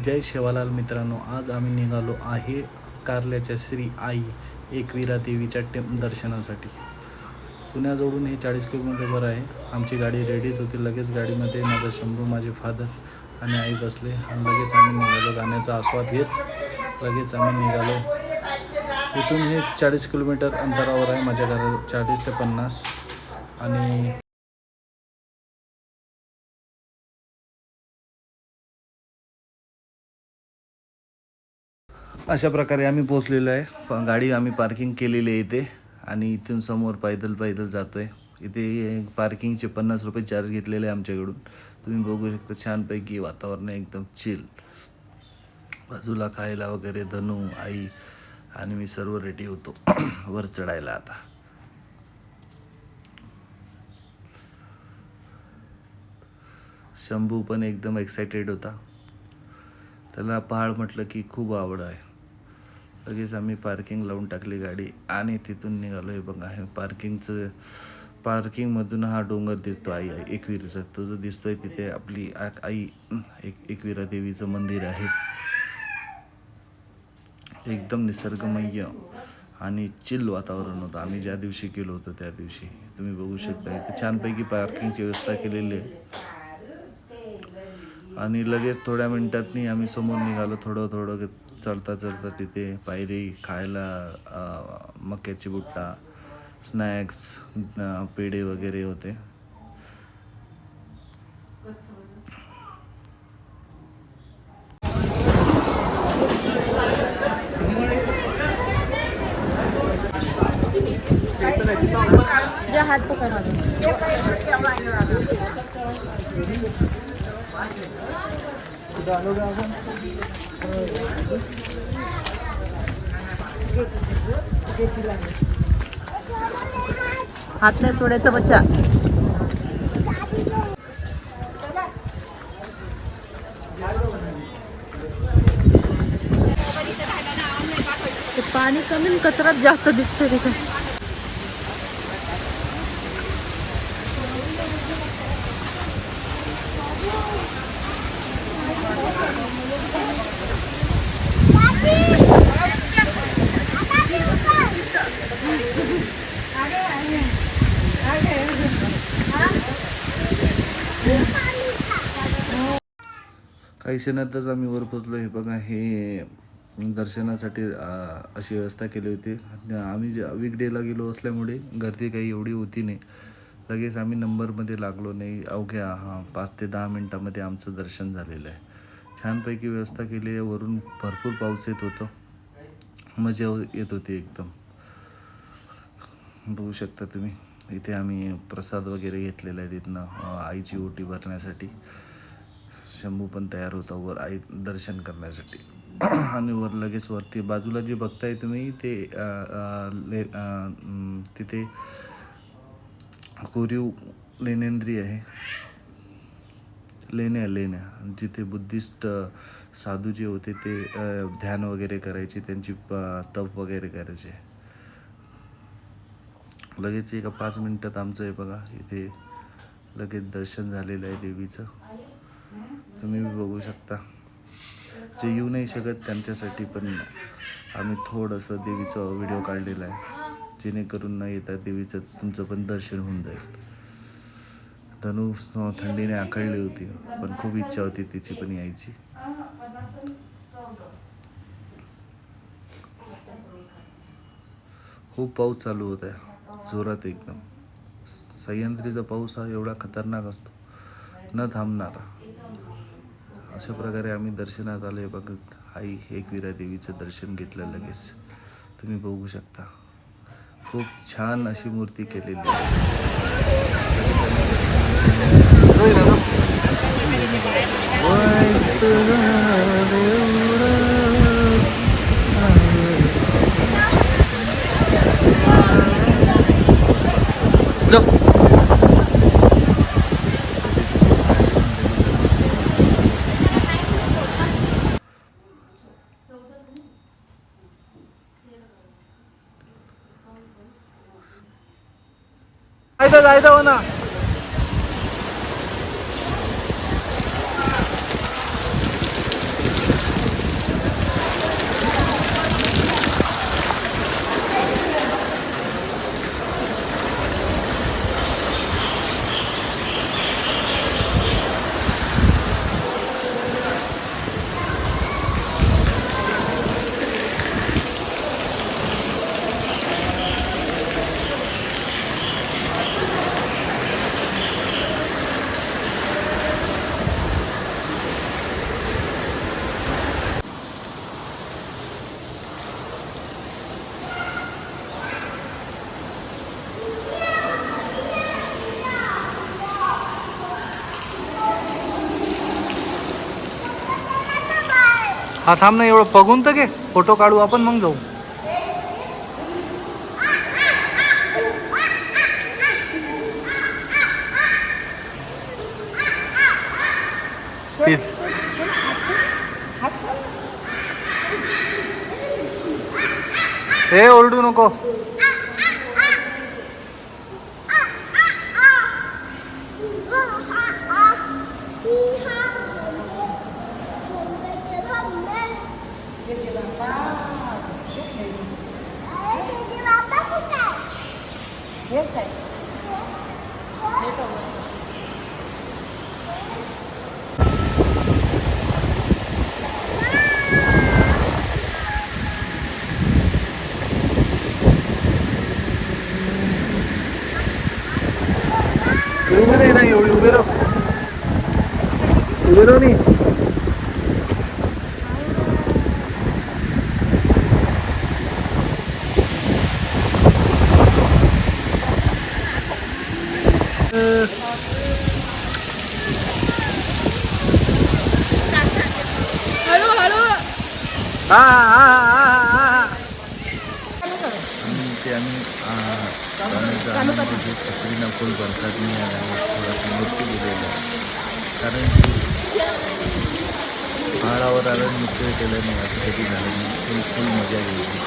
जय शेवालाल मित्रांनो, आज आम्ही निघालो आहे कारल्याच्या श्री आई एकविरा देवीच्या दर्शनासाठी. पुण्याजवळून हे 40 किलोमीटरवर आहे. आमची गाडी रेडीच होती. लगेच गाडीमध्ये माझा शंभू, माझे फादर आणि आई बसले आणि लगेच आम्ही निघालो. गाण्याचा आस्वाद घेत लगेच आम्ही निघालो. इथून हे 40 किलोमीटर अंतरावर आहे माझ्या घरा, 40 ते 50. आणि अशा प्रकारे आम्ही पोचलेलो आहे. गाडी आम्ही पार्किंग केलेली आहे इथे आणि इथून समोर पैदल जातो आहे. इथे पार्किंगचे 50 रुपये चार्ज घेतलेले आहे आमच्याकडून. तुम्ही बघू शकता, छानपैकी वातावरण आहे, एकदम चिल. बाजूला खायला वगैरे धनू, आई आणि मी सर्व रेडी होतो वर चढायला. आता शंभू पण एकदम एक्सायटेड होता. त्याला पहाड म्हटलं की खूप आवड आहे. लगेच आम्ही पार्किंग लावून टाकली गाडी आणि तिथून निघालो. हे बघा, हे पार्किंगमधून हा डोंगर दिसतो, आई एकविराचा. तो जो दिसतोय तिथे आपली आई एकविरा देवीचं मंदिर आहे. एकदम निसर्गमय आणि चिल वातावरण होतं. आम्ही ज्या दिवशी गेलो होतो त्या दिवशी तुम्ही बघू शकता, इथे छानपैकी पार्किंगची व्यवस्था केलेली आहे. आणि लगेच थोड्या मिनिटांनी आम्ही समोर निघालो. थोडं चढता तिथे पायरी खायला मक्याची बुट्टा, स्नॅक्स, पेढे वगैरे होते. हात पकडा. हात नाही सोडायचा बच्चा. पाणी कमी, कचरा जास्त दिसतोय त्याच्यात. काही क्षणातच आम्ही वर पोचलो. हे बघा, हे दर्शनासाठी अशी व्यवस्था केली होती. आम्ही वीकडेला गेलो असल्यामुळे गर्दी काही एवढी होती नाही. लगेच आम्ही नंबरमध्ये लागलो नाही. अवघ्या 5 ते 10 मिनटामध्ये आमचं दर्शन झालेलं आहे. छानपैकी व्यवस्था केली आहे. वरून भरपूर पाऊस येत होतं, मजा येत होती एकदम. बघू शकता तुम्ही, इथे आम्ही प्रसाद वगैरे घेतलेला आहे तिथनं आईची ओटी भरण्यासाठी. शंभू पण तयार होता वर आई दर्शन करण्यासाठी. आणि लगेच वरती बाजूला जे बघताय तुम्ही ते तिथे कोरीव लेण्यांद्री आहे. लेण्या जिथे बुद्धिस्ट साधू जे होते ते ध्यान वगैरे करायचे, त्यांची तप वगैरे करायचे. लगेच एका 5 मिनिटात आमचं हे बघा, इथे लगेच दर्शन झालेलं आहे देवीचं. तुम्ही बघू शकता. जे येऊ नाही शकत त्यांच्यासाठी पण आम्ही थोडंसं देवीचं व्हिडिओ काढलेला आहे, जेणेकरून न येता देवीचं तुमचं पण दर्शन होऊन जाईल. धनू थंडीने आखळली होती, पण खूप इच्छा होती तिची पण यायची. खूप पाऊस चालू होता, जोरात एकदम. सह्याद्रीचा पाऊस हा एवढा खतरनाक असतो, न थांबणारा. अशा प्रकारे आम्ही दर्शनात आलो. हे बघत आई एकविरा देवीचं दर्शन घेतलं. लगेच तुम्ही बघू शकता, खूप छान अशी मूर्ती केलेली आहे. जायचं हो ना. हा थांब ना, एवढं बघून तर घे, फोटो काढू आपण मग जाऊ. हे ओरडू नको. उभे नाही, एवढी उभे राहू, उभे राहू नाही. हळू हळू. हा हा हा हा. आम्ही छत्रीना फुल बनतात मी थोडासा नृत्य केलेलं आहे, कारण की पहाडावर आलं नृत्य केलं नाही असं कधी झालं नाही. फुल मजा घ्यायची.